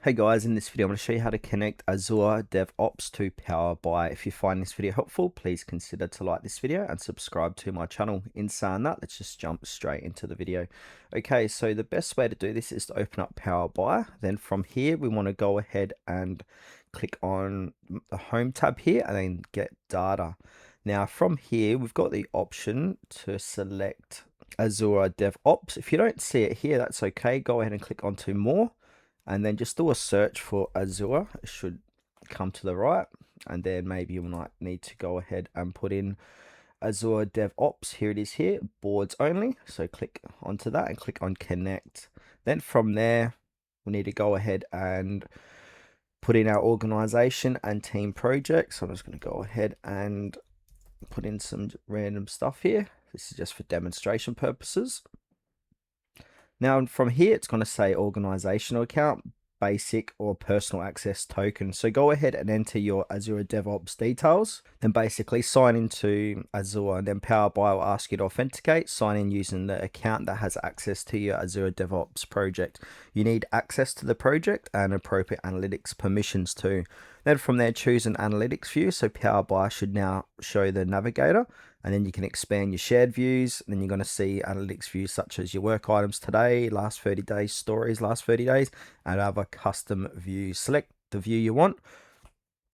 Hey guys, in this video I'm going to show you how to connect Azure DevOps to Power BI. If you find this video helpful, please consider to like this video and subscribe to my channel. In saying that, let's just jump straight into the video. Okay, so the best way to do this is to open up Power BI. Then from here, we want to go ahead and click on the Home tab here and then get data. Now from here, we've got the option to select Azure DevOps. If you don't see it here, that's okay. Go ahead and click onto More and then just do a search for Azure. It should come to the right, and then maybe you might need to go ahead and put in Azure DevOps. Here it is here, boards only. So click onto that and click on connect. Then from there, we need to go ahead and put in our organization and team projects. So I'm just going to go ahead and put in some random stuff here. This is just for demonstration purposes. Now from here, it's going to say organizational account, basic or personal access token. So go ahead and enter your Azure DevOps details, then basically sign into Azure, and then Power BI will ask you to authenticate, sign in using the account that has access to your Azure DevOps project. You need access to the project and appropriate analytics permissions too. Then from there, choose an analytics view. So Power BI should now show the navigator, and then you can expand your shared views. And then you're going to see analytics views such as your work items today, last 30 days, stories, last 30 days, and other custom views. Select the view you want.